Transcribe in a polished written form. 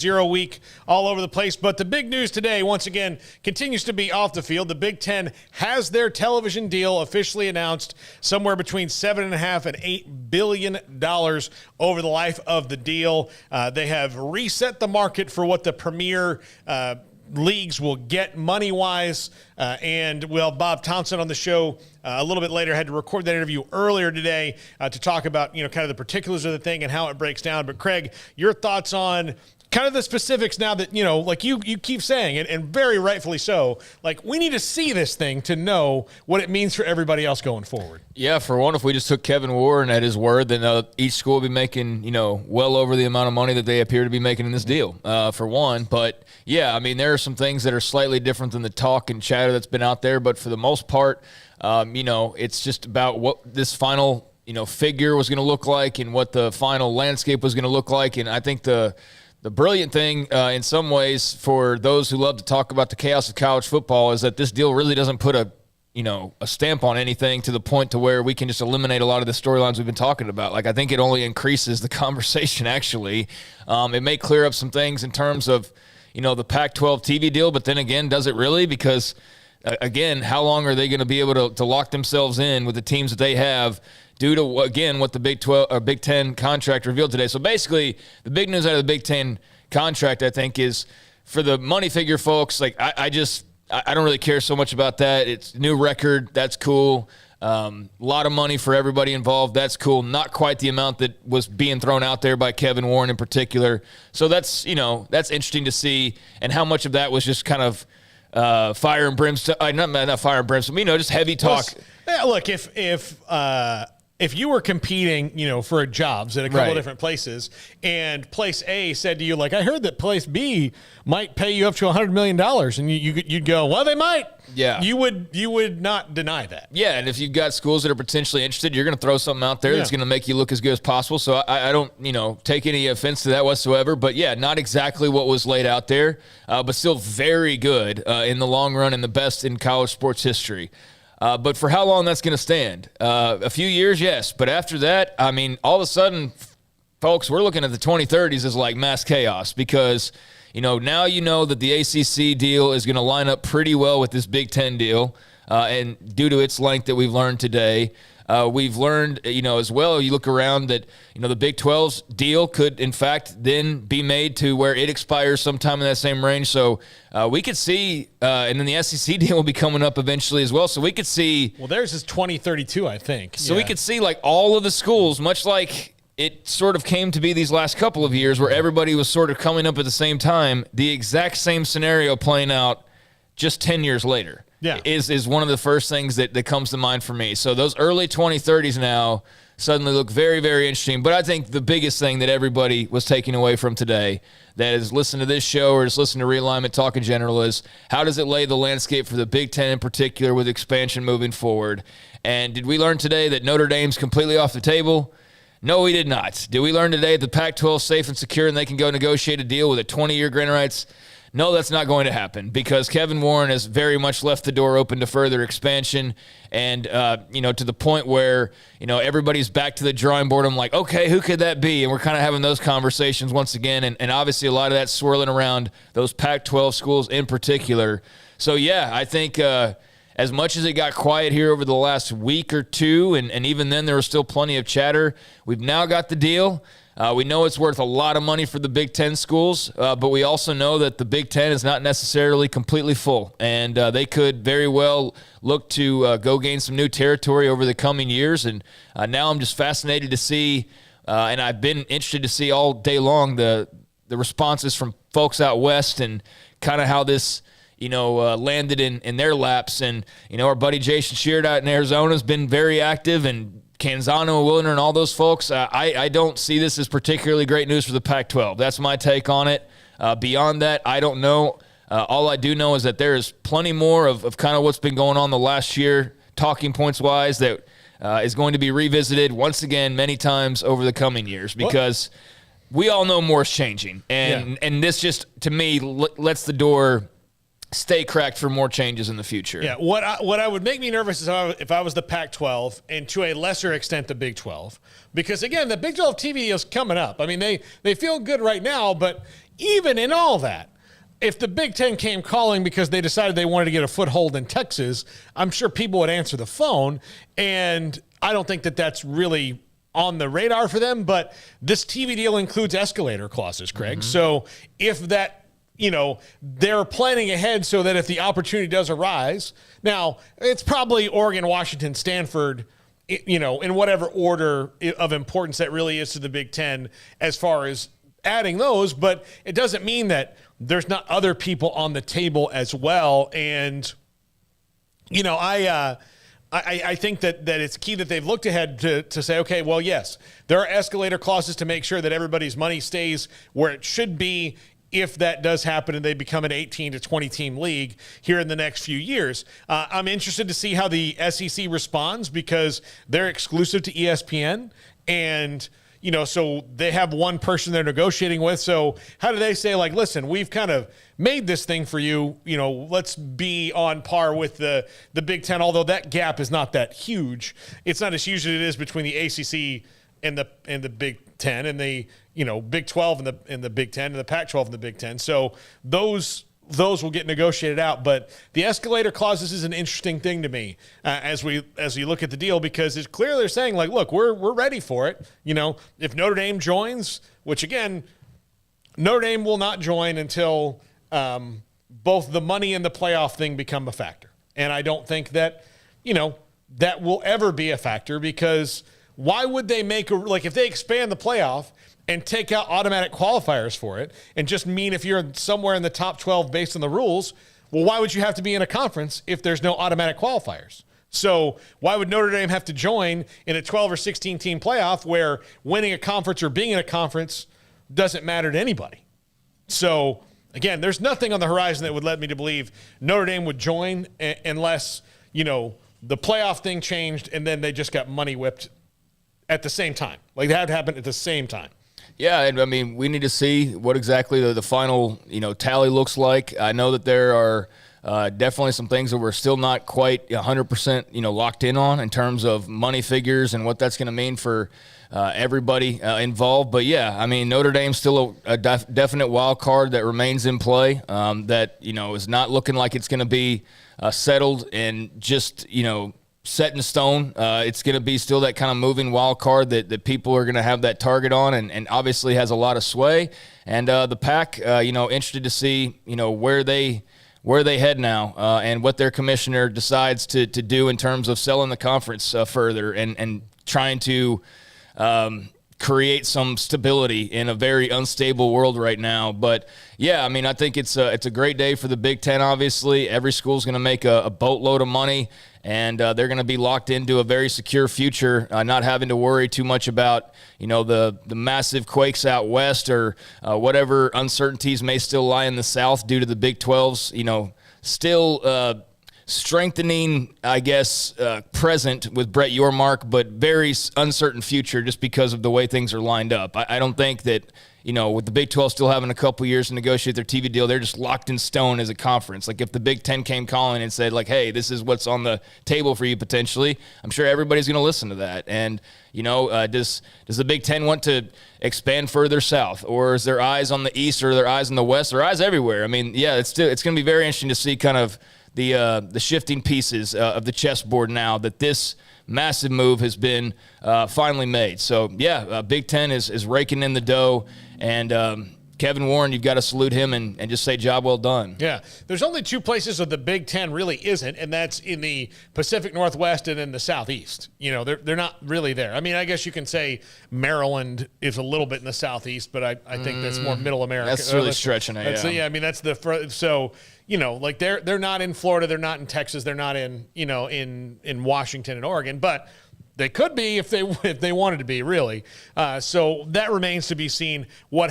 0 week all over the place. But the big news today, once again, continues to be off the field. The Big Ten has their television deal officially announced, somewhere between $7.5 and $8 billion over the life of the deal. They have reset the market for what the premier leagues will get money-wise. And Bob Thompson on the show a little bit later had to record that interview earlier today to talk about, kind of the particulars of the thing and how it breaks down. But Craig, your thoughts on kind of the specifics now that, like you keep saying, and very rightfully so, like we need to see this thing to know what it means for everybody else going forward. Yeah, for one, if we just took Kevin Warren at his word, then each school will be making, well over the amount of money that they appear to be making in this deal, for one. But, yeah, I mean, there are some things that are slightly different than the talk and chatter that's been out there. But for the most part, it's just about what this final, figure was going to look like and what the final landscape was going to look like. And I think the brilliant thing in some ways for those who love to talk about the chaos of college football is that this deal really doesn't put a stamp on anything to the point to where we can just eliminate a lot of the storylines we've been talking about. Like, I think it only increases the conversation, actually. It may clear up some things in terms of, the Pac-12 TV deal, but then again, does it really? Because, again, how long are they going to be able to lock themselves in with the teams that they have due to, again, what the Big Ten contract revealed today? So basically, the big news out of the Big Ten contract, I think, is for the money figure folks, like I don't really care so much about that. It's new record. That's cool. A lot of money for everybody involved. That's cool. Not quite the amount that was being thrown out there by Kevin Warren in particular. So that's interesting to see, and how much of that was just kind of fire and brimstone. Not fire and brimstone, just heavy talk. Yeah, look, if you were competing, for jobs at a couple of different places, and place A said to you, like, I heard that place B might pay you up to $100 million, and you'd go, well, they might. Yeah. You would not deny that. Yeah, and if you've got schools that are potentially interested, you're going to throw something out there that's going to make you look as good as possible. So I don't, take any offense to that whatsoever. But, yeah, not exactly what was laid out there, but still very good in the long run and the best in college sports history. But for how long that's going to stand? A few years, yes. But after that, I mean, all of a sudden, folks, we're looking at the 2030s as like mass chaos because, now that the ACC deal is going to line up pretty well with this Big Ten deal. And due to its length that we've learned today, we've learned, as well, you look around that, the Big 12's deal could, in fact, then be made to where it expires sometime in that same range. So we could see, and then the SEC deal will be coming up eventually as well. So we could see. Well, theirs is 2032, I think. So we could see, like, all of the schools, much like it sort of came to be these last couple of years where everybody was sort of coming up at the same time, the exact same scenario playing out just 10 years later. Yeah. Is one of the first things that comes to mind for me. So those early 2030s now suddenly look very, very interesting. But I think the biggest thing that everybody was taking away from today that is listen to this show or just listen to Realignment Talk in general is how does it lay the landscape for the Big Ten in particular with expansion moving forward? And did we learn today that Notre Dame's completely off the table? No, we did not. Did we learn today that the Pac-12 is safe and secure and they can go negotiate a deal with a 20-year grant rights? No, that's not going to happen because Kevin Warren has very much left the door open to further expansion and, to the point where, everybody's back to the drawing board. I'm like, okay, who could that be? And we're kind of having those conversations once again. And obviously a lot of that swirling around those Pac-12 schools in particular. So, yeah, I think as much as it got quiet here over the last week or two, and even then there was still plenty of chatter, we've now got the deal. We know it's worth a lot of money for the Big Ten schools, but we also know that the Big Ten is not necessarily completely full, and they could very well look to go gain some new territory over the coming years. And now I'm just fascinated to see, and I've been interested to see all day long the responses from folks out west and kind of how this landed in their laps. And, our buddy Jason Sheard out in Arizona has been very active, and Canzano, Willner, and all those folks, I don't see this as particularly great news for the Pac-12. That's my take on it. Beyond that, I don't know. All I do know is that there is plenty more of kind of what's been going on the last year, talking points-wise, that is going to be revisited once again many times over the coming years because we all know more is changing. And this just, to me, lets the door stay cracked for more changes in the future. Yeah, what I would make me nervous is if I was the Pac-12 and to a lesser extent the Big 12. Because, again, the Big 12 TV is coming up. I mean, they feel good right now, but even in all that, if the Big Ten came calling because they decided they wanted to get a foothold in Texas, I'm sure people would answer the phone. And I don't think that that's really on the radar for them. But this TV deal includes escalator clauses, Craig. Mm-hmm. So if that, they're planning ahead so that if the opportunity does arise, now it's probably Oregon, Washington, Stanford, in whatever order of importance that really is to the Big Ten as far as adding those, but it doesn't mean that there's not other people on the table as well. And, I think that it's key that they've looked ahead to say, okay, well, yes, there are escalator clauses to make sure that everybody's money stays where it should be if that does happen and they become an 18 to 20 team league here in the next few years. I'm interested to see how the SEC responds because they're exclusive to ESPN and so they have one person they're negotiating with. So how do they say, like, listen, we've kind of made this thing for you, let's be on par with the Big Ten, although that gap is not that huge. It's not as huge as it is between the ACC and the Big Ten and the, Big 12 and the Big Ten and the Pac-12 and the Big Ten. So those will get negotiated out. But the escalator clauses is an interesting thing to me as we look at the deal, because it's clear they're saying, like, look, we're ready for it. If Notre Dame joins, which again, Notre Dame will not join until both the money and the playoff thing become a factor. And I don't think that, that will ever be a factor, because why would they if they expand the playoff and take out automatic qualifiers for it and just mean if you're somewhere in the top 12 based on the rules, well, why would you have to be in a conference if there's no automatic qualifiers? So why would Notre Dame have to join in a 12 or 16 team playoff where winning a conference or being in a conference doesn't matter to anybody? So again, there's nothing on the horizon that would lead me to believe Notre Dame would join unless, the playoff thing changed and then they just got money whipped at the same time. Like that happened at the same time. Yeah, and I mean, we need to see what exactly the final, tally looks like. I know that there are definitely some things that we're still not quite 100%, locked in on in terms of money figures and what that's going to mean for everybody involved. But yeah, I mean, Notre Dame's still a definite wild card that remains in play. That is not looking like it's going to be settled and just set in stone. It's going to be still that kind of moving wild card that people are going to have that target on, and obviously has a lot of sway. And the Pac, interested to see, where they head now and what their commissioner decides to do in terms of selling the conference further and trying to create some stability in a very unstable world right now. But yeah, I mean, I think it's a great day for the Big Ten. Obviously, every school's going to make a boatload of money, and they're going to be locked into a very secure future, not having to worry too much about the massive quakes out west or whatever uncertainties may still lie in the South due to the Big 12's still strengthening, I guess, present with Brett Yormark, but very uncertain future just because of the way things are lined up. I don't think that, with the Big 12 still having a couple years to negotiate their TV deal, they're just locked in stone as a conference. Like if the Big 10 came calling and said, like, hey, this is what's on the table for you potentially, I'm sure everybody's going to listen to that. And, does the Big 10 want to expand further south, or is their eyes on the east, or their eyes on the west, or eyes everywhere? I mean, yeah, it's going to be very interesting to see kind of the shifting pieces of the chessboard now that this massive move has been finally made. So, yeah, Big Ten is raking in the dough, and Kevin Warren, you've got to salute him and just say job well done. Yeah, there's only two places where the Big Ten really isn't, and that's in the Pacific Northwest and in the Southeast. They're not really there. I mean, I guess you can say Maryland is a little bit in the Southeast, but I think that's more Middle America. That's really stretching it. Yeah, I mean, that's so. Like they're not in Florida, they're not in Texas, they're not in in Washington and Oregon, but they could be if they wanted to be, really. So that remains to be seen what